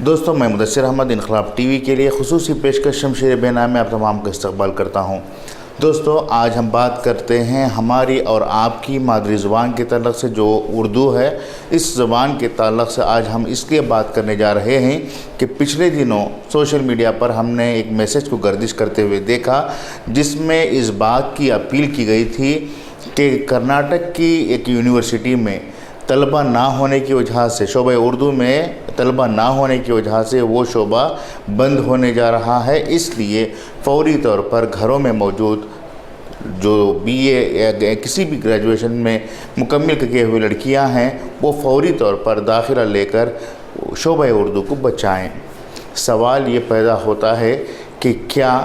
دوستوں میں مدثر احمد انقلاب ٹی وی کے لیے خصوصی پیشکش شمشیر بے نام میں آپ تمام کا استقبال کرتا ہوں۔ دوستوں آج ہم بات کرتے ہیں ہماری اور آپ کی مادری زبان کے تعلق سے جو اردو ہے، اس زبان کے تعلق سے آج ہم اس لیے بات کرنے جا رہے ہیں کہ پچھلے دنوں سوشل میڈیا پر ہم نے ایک میسیج کو گردش کرتے ہوئے دیکھا، جس میں اس بات کی اپیل کی گئی تھی کہ کرناٹک کی ایک یونیورسٹی میں طلبہ نہ ہونے کی وجہ سے، شعبہ اردو میں طلبہ نہ ہونے کی وجہ سے وہ شعبہ بند ہونے جا رہا ہے۔ اس لیے فوری طور پر گھروں میں موجود جو بی اے یا کسی بھی گریجویشن میں مکمل کیے ہوئے لڑکیاں ہیں، وہ فوری طور پر داخلہ لے کر شعبہ اردو کو بچائیں۔ سوال یہ پیدا ہوتا ہے کہ کیا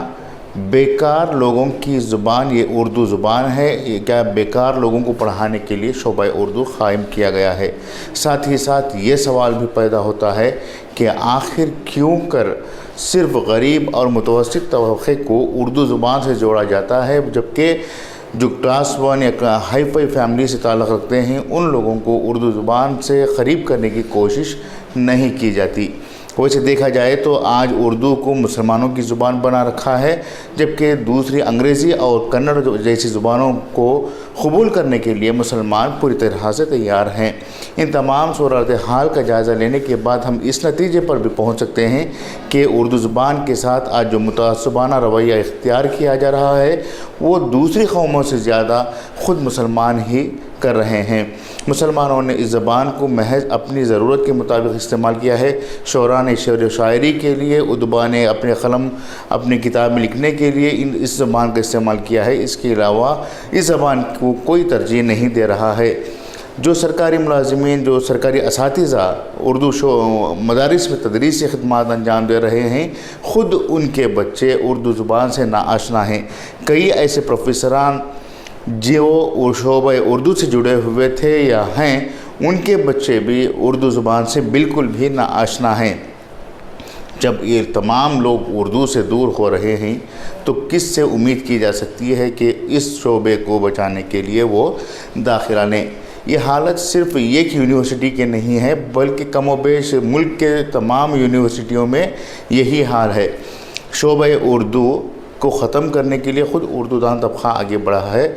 بیکار لوگوں کی زبان یہ اردو زبان ہے؟ کیا بیکار لوگوں کو پڑھانے کے لیے شعبہ اردو قائم کیا گیا ہے؟ ساتھ ہی ساتھ یہ سوال بھی پیدا ہوتا ہے کہ آخر کیوں کر صرف غریب اور متوسط طبقے کو اردو زبان سے جوڑا جاتا ہے، جبکہ جو کلاس 1 یا ہائی فائی فیملی سے تعلق رکھتے ہیں ان لوگوں کو اردو زبان سے قریب کرنے کی کوشش نہیں کی جاتی۔ ویسے دیکھا جائے تو آج اردو کو مسلمانوں کی زبان بنا رکھا ہے، جبکہ دوسری انگریزی اور کنڑ جیسی زبانوں کو قبول کرنے کے لیے مسلمان پوری طرح سے تیار ہیں۔ ان تمام صورتحال کا جائزہ لینے کے بعد ہم اس نتیجے پر بھی پہنچ سکتے ہیں کہ اردو زبان کے ساتھ آج جو متعصبانہ رویہ اختیار کیا جا رہا ہے وہ دوسری قوموں سے زیادہ خود مسلمان ہی کر رہے ہیں۔ مسلمانوں نے اس زبان کو محض اپنی ضرورت کے مطابق استعمال کیا ہے۔ شعراء نے شعر و شاعری کے لیے، ادبا نے اپنے قلم اپنی کتاب میں لکھنے کے لیے اس زبان کا استعمال کیا ہے۔ اس کے علاوہ اس زبان کو کوئی ترجیح نہیں دے رہا ہے۔ جو سرکاری ملازمین، جو سرکاری اساتذہ اردو مدارس میں تدریسی خدمات انجام دے رہے ہیں، خود ان کے بچے اردو زبان سے ناآشنا ہیں۔ کئی ایسے پروفیسران جو شعبہ اردو سے جڑے ہوئے تھے یا ہیں، ان کے بچے بھی اردو زبان سے بالکل بھی ناآشنا ہیں۔ جب یہ تمام لوگ اردو سے دور ہو رہے ہیں تو کس سے امید کی جا سکتی ہے کہ اس شعبے کو بچانے کے لیے وہ داخلہ لیں؟ یہ حالت صرف ایک یونیورسٹی کے نہیں ہے، بلکہ کم و بیش ملک کے تمام یونیورسٹیوں میں یہی حال ہے۔ شعبہ اردو کو ختم کرنے کے لیے خود اردو دان طبقہ آگے بڑھا ہے،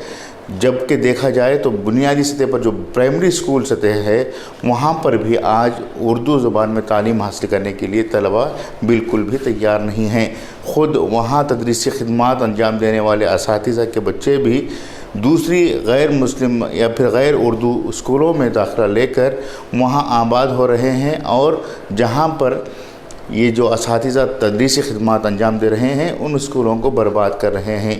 جبکہ دیکھا جائے تو بنیادی سطح پر جو پرائمری اسکول سطح ہے وہاں پر بھی آج اردو زبان میں تعلیم حاصل کرنے کے لیے طلبہ بالکل بھی تیار نہیں ہیں۔ خود وہاں تدریسی خدمات انجام دینے والے اساتذہ کے بچے بھی دوسری غیر مسلم یا پھر غیر اردو اسکولوں میں داخلہ لے کر وہاں آباد ہو رہے ہیں، اور جہاں پر یہ جو اساتذہ تدریسی خدمات انجام دے رہے ہیں ان اسکولوں کو برباد کر رہے ہیں۔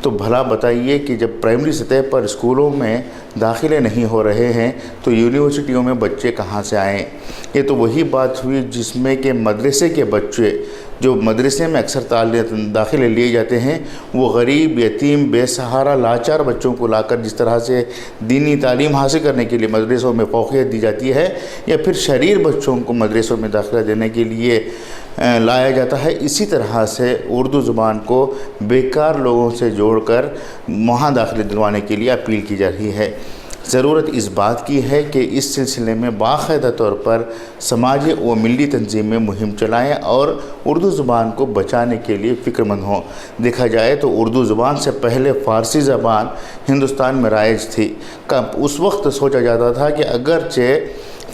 تو بھلا بتائیے کہ جب پرائمری سطح پر اسکولوں میں داخلے نہیں ہو رہے ہیں تو یونیورسٹیوں میں بچے کہاں سے آئیں؟ یہ تو وہی بات ہوئی جس میں کہ مدرسے کے بچے جو مدرسے میں اکثر داخلے لیے جاتے ہیں وہ غریب، یتیم، بے سہارا، لاچار بچوں کو لا کر جس طرح سے دینی تعلیم حاصل کرنے کے لیے مدرسوں میں فوقیت دی جاتی ہے، یا پھر شریر بچوں کو مدرسوں میں داخلہ دینے کے لیے لایا جاتا ہے، اسی طرح سے اردو زبان کو بیکار لوگوں سے جوڑ کر وہاں داخلے دلوانے کے لیے اپیل کی جا رہی ہے۔ ضرورت اس بات کی ہے کہ اس سلسلے میں باقاعدہ طور پر سماجی و ملی تنظیمیں مہم چلائیں اور اردو زبان کو بچانے کے لیے فکر مند ہوں۔ دیکھا جائے تو اردو زبان سے پہلے فارسی زبان ہندوستان میں رائج تھی۔ اس وقت سوچا جاتا تھا کہ اگرچہ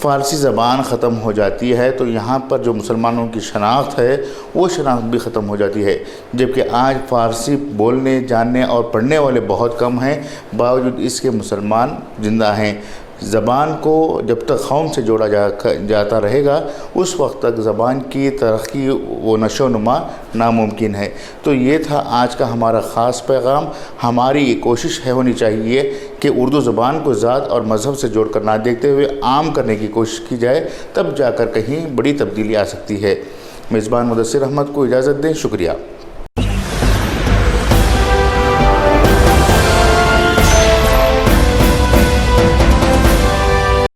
فارسی زبان ختم ہو جاتی ہے تو یہاں پر جو مسلمانوں کی شناخت ہے وہ شناخت بھی ختم ہو جاتی ہے، جبکہ آج فارسی بولنے، جاننے اور پڑھنے والے بہت کم ہیں، باوجود اس کے مسلمان زندہ ہیں۔ زبان کو جب تک قوم سے جوڑا جاتا رہے گا اس وقت تک زبان کی ترقی و نشو و نما ناممکن ہے۔ تو یہ تھا آج کا ہمارا خاص پیغام۔ ہماری یہ کوشش ہونی چاہیے کہ اردو زبان کو ذات اور مذہب سے جوڑ کر نہ دیکھتے ہوئے عام کرنے کی کوشش کی جائے، تب جا کر کہیں بڑی تبدیلی آ سکتی ہے۔ میزبان مدثر احمد کو اجازت دیں، شکریہ۔